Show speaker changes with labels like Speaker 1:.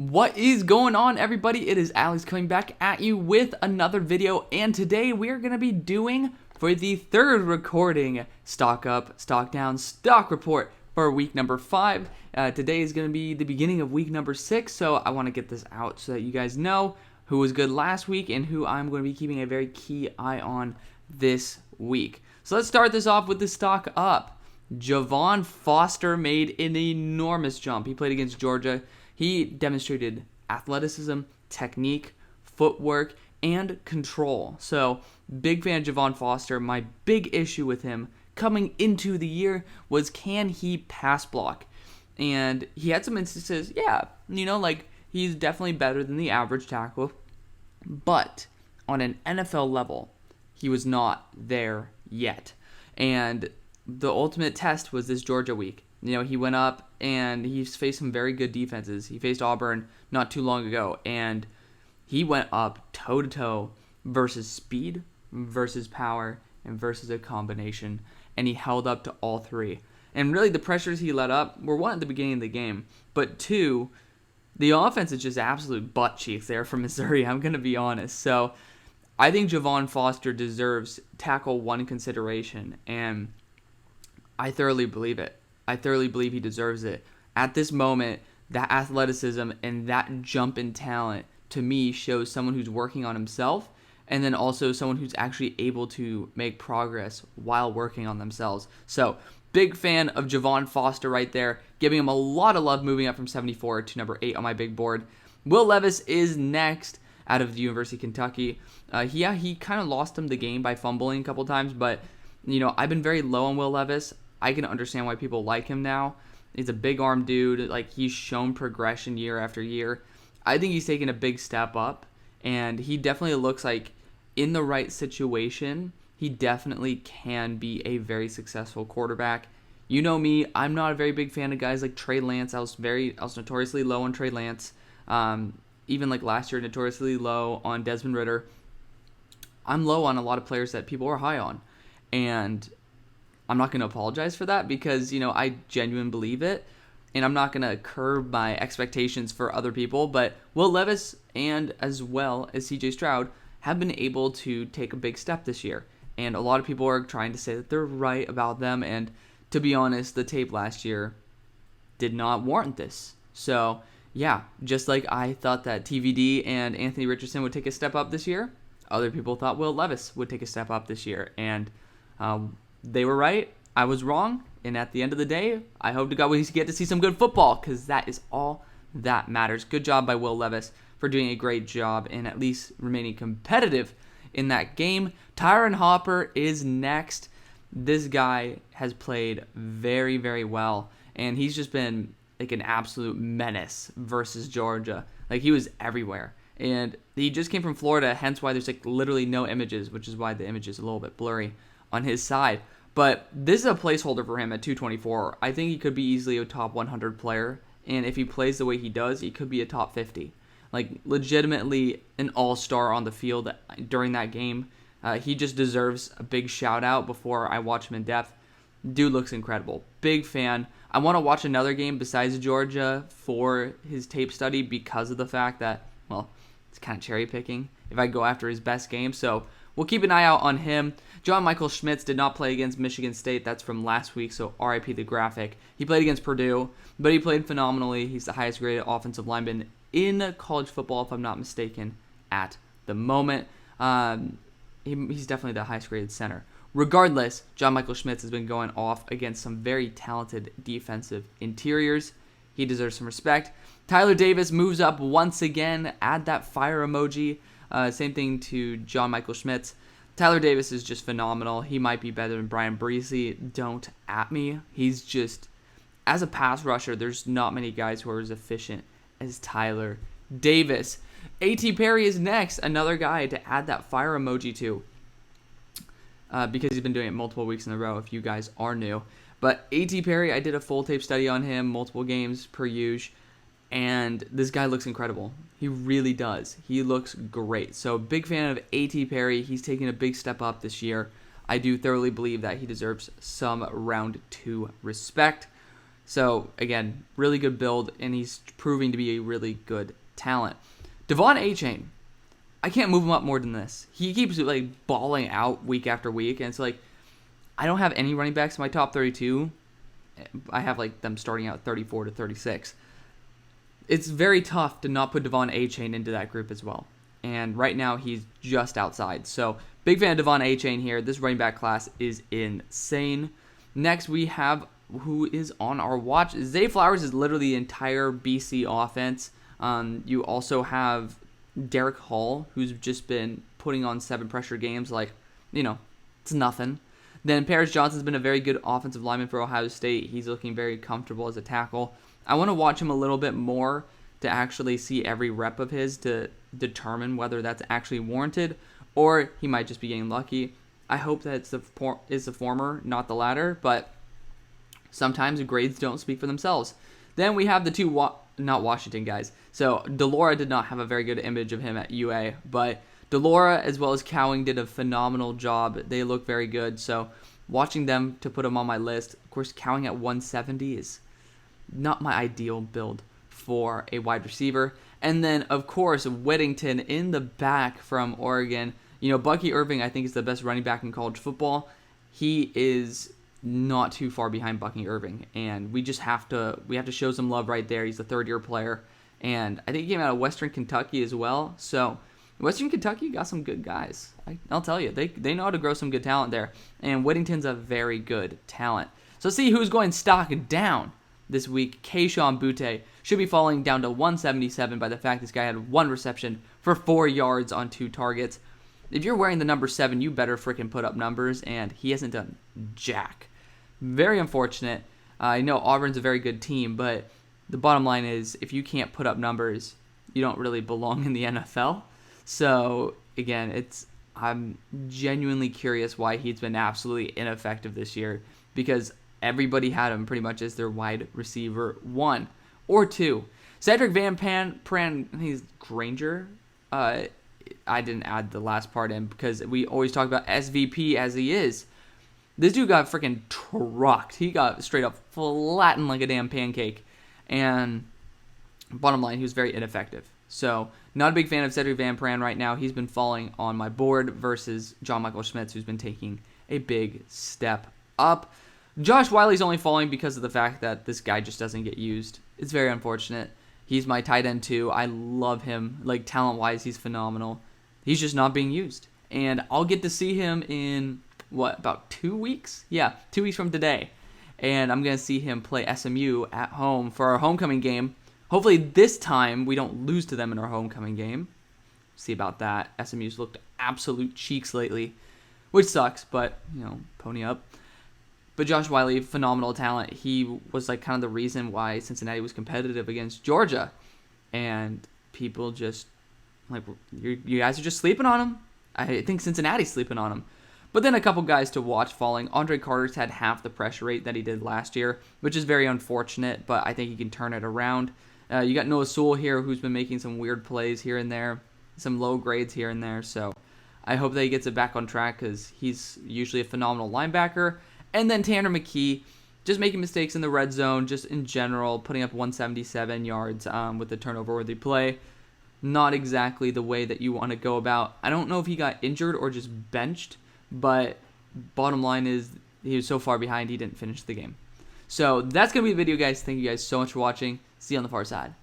Speaker 1: What is going on, everybody? It is Alex coming back at you with another video, and today we are going to be doing, for the third recording, stock up, stock down, stock report for week number 5. Today is going to be the beginning of week number 6, so I want to get this out so that you guys know who was good last week and who I'm going to be keeping a very key eye on this week. So let's start this off with the stock up. Javon Foster made an enormous jump. He played against Georgia. He demonstrated athleticism, technique, footwork, and control. So, big fan of Javon Foster. My big issue with him coming into the year was, can he pass block? And he had some instances, he's definitely better than the average tackle. But on an NFL level, he was not there yet. And the ultimate test was this Georgia week. He went up and he's faced some very good defenses. He faced Auburn not too long ago, and he went up toe-to-toe versus speed, versus power, and versus a combination, and he held up to all three. And really, the pressures he let up were, one, at the beginning of the game, but two, the offense is just absolute butt cheeks there from Missouri, I'm going to be honest. So I think Javon Foster deserves tackle 1 consideration, and I thoroughly believe it. I thoroughly believe he deserves it. At this moment, that athleticism and that jump in talent, to me, shows someone who's working on himself, and then also someone who's actually able to make progress while working on themselves. So, big fan of Javon Foster right there, giving him a lot of love, moving up from 74 to number 8 on my big board. Will Levis is next out of the University of Kentucky. He kind of lost him the game by fumbling a couple times, but I've been very low on Will Levis. I can understand why people like him now. He's a big arm dude. He's shown progression year after year. I think he's taken a big step up, and he definitely looks like, in the right situation, he definitely can be a very successful quarterback. You know me, I'm not a very big fan of guys like Trey Lance. I was notoriously low on Trey Lance. Even last year, notoriously low on Desmond Ridder. I'm low on a lot of players that people are high on, and I'm not going to apologize for that because, I genuinely believe it, and I'm not going to curb my expectations for other people, but Will Levis and as well as CJ Stroud have been able to take a big step this year, and a lot of people are trying to say that they're right about them, and to be honest, the tape last year did not warrant this. So, yeah, just like I thought that TVD and Anthony Richardson would take a step up this year, other people thought Will Levis would take a step up this year, and they were right. I was wrong. And at the end of the day, I hope to God we get to see some good football because that is all that matters. Good job by Will Levis for doing a great job and at least remaining competitive in that game. Tyron Hopper is next. This guy has played very, very well. And he's just been an absolute menace versus Georgia. He was everywhere. And he just came from Florida, hence why there's literally no images, which is why the image is a little bit blurry on his side. But this is a placeholder for him at 224. I think he could be easily a top 100 player. And if he plays the way he does, he could be a top 50. Legitimately an all-star on the field during that game. He just deserves a big shout-out before I watch him in depth. Dude looks incredible. Big fan. I want to watch another game besides Georgia for his tape study because of the fact that, it's kind of cherry-picking if I go after his best game. So we'll keep an eye out on him. John Michael Schmitz did not play against Michigan State. That's from last week, so RIP the graphic. He played against Purdue, but he played phenomenally. He's the highest graded offensive lineman in college football, if I'm not mistaken, at the moment. He's definitely the highest graded center. Regardless, John Michael Schmitz has been going off against some very talented defensive interiors. He deserves some respect. Tyler Davis moves up once again. Add that fire emoji. Same thing to John Michael Schmitz. Tyler Davis is just phenomenal. He might be better than Brian Breezy. Don't at me. He's just, as a pass rusher, there's not many guys who are as efficient as Tyler Davis. A.T. Perry is next. Another guy to add that fire emoji to. Because he's been doing it multiple weeks in a row, if you guys are new. But A.T. Perry, I did a full tape study on him, multiple games per usual. And this guy looks incredible. He really does. He looks great. So big fan of A.T. Perry. He's taking a big step up this year. I do thoroughly believe that he deserves some round 2 respect. So, again, really good build, and he's proving to be a really good talent. Devonta Chain, I can't move him up more than this. He keeps like balling out week after week, and it's like I don't have any running backs in my top 32. I have like them starting out 34 to 36. It's very tough to not put Devonta Chain into that group as well. And right now he's just outside. So big fan of Devonta Chain here. This running back class is insane. Next we have who is on our watch. Zay Flowers is literally the entire BC offense. You also have Derek Hall, who's just been putting on 7 pressure games like, it's nothing. Then Paris Johnson's been a very good offensive lineman for Ohio State. He's looking very comfortable as a tackle. I want to watch him a little bit more to actually see every rep of his to determine whether that's actually warranted or he might just be getting lucky. I hope that it's the former, not the latter, but sometimes grades don't speak for themselves. Then we have the two, not Washington guys. So Delora did not have a very good image of him at UA, but Delora as well as Cowing did a phenomenal job. They look very good, so watching them to put them on my list. Of course, Cowing at 170 is not my ideal build for a wide receiver. And then, of course, Whittington in the back from Oregon. Bucky Irving, I think, is the best running back in college football. He is not too far behind Bucky Irving, and we have to show some love right there. He's a third-year player, and I think he came out of Western Kentucky as well. So Western Kentucky got some good guys. I'll tell you, they know how to grow some good talent there, and Whittington's a very good talent. So see who's going stock down this week. Kayvon Butte should be falling down to 177 by the fact this guy had 1 reception for 4 yards on 2 targets. If you're wearing the number 7, you better freaking put up numbers, and he hasn't done jack. Very unfortunate. I know Auburn's a very good team, but the bottom line is if you can't put up numbers, you don't really belong in the NFL. So, again, I'm genuinely curious why he's been absolutely ineffective this year, because everybody had him pretty much as their wide receiver 1 or 2. Cedric Van Pran, he's Granger. I didn't add the last part in because we always talk about SVP as he is. This dude got freaking trucked. He got straight up flattened like a damn pancake. And bottom line, he was very ineffective. So, not a big fan of Cedric Van Pran right now. He's been falling on my board versus John Michael Schmitz, who's been taking a big step up. Josh Wiley's only falling because of the fact that this guy just doesn't get used. It's very unfortunate. He's my tight end too. I love him. Like, talent-wise, he's phenomenal. He's just not being used. And I'll get to see him in, about 2 weeks? Yeah, 2 weeks from today. And I'm going to see him play SMU at home for our homecoming game. Hopefully this time we don't lose to them in our homecoming game. See about that. SMU's looked absolute cheeks lately, which sucks, but, pony up. But Josh Wiley, phenomenal talent. He was like kind of the reason why Cincinnati was competitive against Georgia. And people just, like, you guys are just sleeping on him. I think Cincinnati's sleeping on him. But then a couple guys to watch falling. Andre Carter's had half the pressure rate that he did last year, which is very unfortunate, but I think he can turn it around. You got Noah Sewell here, who's been making some weird plays here and there, some low grades here and there. So I hope that he gets it back on track because he's usually a phenomenal linebacker. And then Tanner McKee, just making mistakes in the red zone, just in general, putting up 177 yards with the turnover-worthy play. Not exactly the way that you want to go about. I don't know if he got injured or just benched, but bottom line is he was so far behind he didn't finish the game. So that's going to be the video, guys. Thank you guys so much for watching. See you on the far side.